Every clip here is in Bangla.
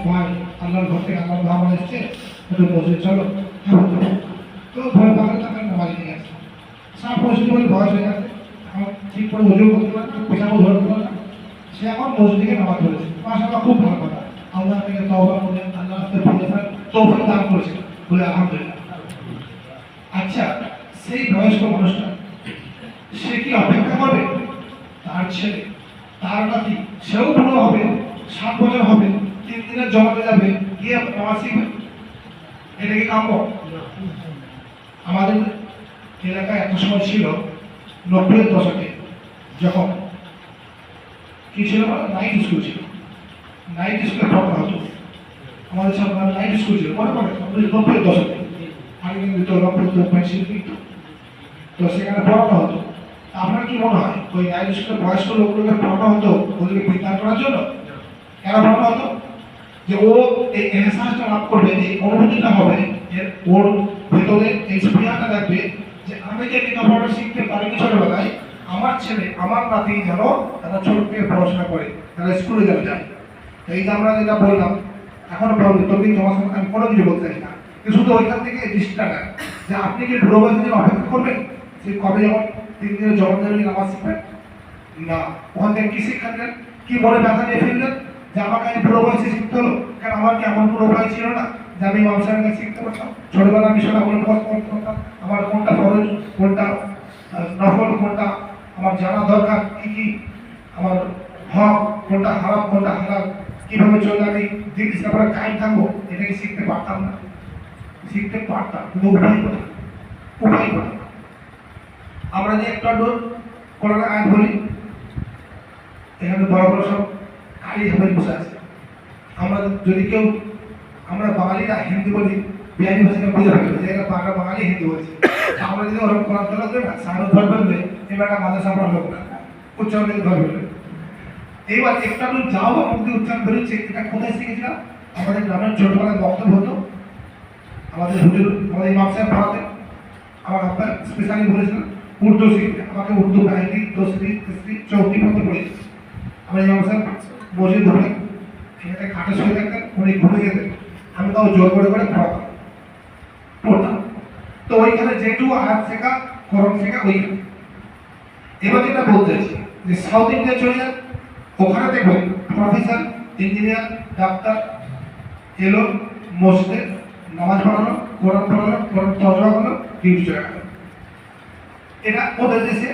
ভাই আল্লাহর ঘর থেকে আল্লাহর ধাম এসছে, একটু মসজিদ চলো। তো ভয় পাগল তাকে নামাজ নিয়ে আসছে। সাত বছর বলে বয়স হয়ে গেছে, এখন ঠিক করে ওজু করতে পারে না, পেশাবও ধরতে পারে না। সে এখন মসজিদ থেকে নামাজ পড়েছে, মাশাআল্লাহ খুব ভালো কথা। আল্লাহ থেকে তওবা করে আল্লাহ হাতে ফিরে ফেরার তৌফিক দান করেছে বলে আলহামদুলিল্লাহ। আচ্ছা, সেই বয়স্ক মানুষটা সে কি অপেক্ষা করবে তার ছেলে, তার নাতি সেও বুড়ো হবে, 7 বছর হবে, 3 দিনের জমাতে যাবে, গিয়ে নামাজ শিখবে? এটা কি কাম্য? আমাদের এলাকায় একটা সময় ছিল 90-এর দশকে, যখন কি ছিল নাইট স্কুল ছিল, নাইট স্কুলে পড়া হতো। আমাদের সব নাইট স্কুল ছিল, মনে পড়ে 90-এর দশকে আগে কিন্তু রক্ত পেন্সিল কিন্তু, তো সেখানে পড়ানো হতো। আপনার কি মনে হয় ওই নাইট স্কুলের বয়স্ক লোকগুলোকে পড়ানো হতো ওদেরকে বিজ্ঞান করার জন্য? কেন পড়ানো হতো? যে ও এই এহসাসটা লাভ করবে, এই অনুভূতিটা হবে, এর ওর ভেতরে এই স্পৃহাটা থাকবে যে আমি যে লেখাপড়া শিখতে পারিনি ছোটবেলায়, আমার ছেলে আমার নাতি যেন তারা ছোট থেকে পড়াশোনা করে, তারা স্কুলে যেন যায়। এই যে আমরা যেটা বললাম, এখনো বলবো তবে তোমার সঙ্গে আমি কোনো কিছু বলতে চাই না, শুধু ওইখান থেকে দৃষ্টিটা নেন যে আপনি কি বুড়ো বয়সে যেন অপেক্ষা করবেন সে কবে যখন 3 দিনের জবাব দেবেন নামাজ শিখবেন না? ওখান থেকে কি শিক্ষা দেন? কি মনে ব্যথা নিয়ে ফিরলেন যে আমাকে আমি বুড়ো বয়সে শিখতে হলো? কেন আমার কি এমন কোনো উপায় ছিল না যে আমি ইমাম সাহেবের কাছে শিখতে পারতাম? ছোটবেলা আমি সেটা মনে করতাম আমার কোনটা ফরজ, কোনটা নফল, কোনটা আমার জানা দরকার, কি কি আমার হক, কোনটা হারাম, কোনটা হালাল, কিভাবে চললে আমি দিন হিসাবে কায়েম থাকবো, এটা কি শিখতে পারতাম না? শিখতে পারতাম, কিন্তু উপায় কোথায়? উপায় কোথায়? আমরা যে একটা কোরআন আয়াত বলি, এখানে বড় বড় সব কারি হাফেজ বসে আছে। আমরা যদি কেউ, আমরা বাঙালিরা হিন্দি বলি, বিহারি ভাষাকে বুঝে ফেলবে যে আমরা বাঙালি হিন্দি বলছি। আমরা যদি ওরকম কোরআন তেলাওয়াত করি না, সারা ধর ফেলবে, এবার মাদ্রাসা আমরা লোক না, উচ্চারণ থেকে ধর ফেলবে। এইবার একটা যাও বা মুক্তি উচ্চারণ বেরোচ্ছে, এটা কোথায় শিখেছিলাম? আমাদের গ্রামের ছোটবেলায় বক্তব্য হতো, আমাদের হুজুর, আমাদের ইমাম সাহেব পড়াতেন। আমার আব্বা স্পেশালি বলেছিলেন উর্দু শিখতে, আমাকে উর্দু কাহিনী 10টি 34 পর্যন্ত পড়েছি। আমার ইমাম সাহেব মসজিদ ধরে এখানে খাটে শুয়ে থাকতেন, উনি ঘুরে যেতেন, আমি তাও জোর করে পড়তাম। তো ওইখানে যেটুকু আয়াত শেখা, কোরআন শেখা ওইখানে। এবার যেটা বলতে চাইছি যে সাউথ ইন্ডিয়া চলে যান, ওখানে দেখবেন প্রফেসর, ইঞ্জিনিয়ার, ডাক্তার এলো মসজিদে নামাজ পড়ানো, কোরআন পড়ানো, কোরআন তর্জমা করলো, ডিউটি চলে গেল। এটা ওদের দেশে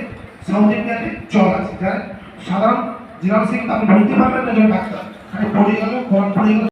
সাউথ ইন্ডিয়াতে চল আছে, যার সাধারণ জেনারেল সিং আপনি বুঝতে পারবেন না যে ডাক্তার পড়ে গেল, কোরআন পড়ে গেল।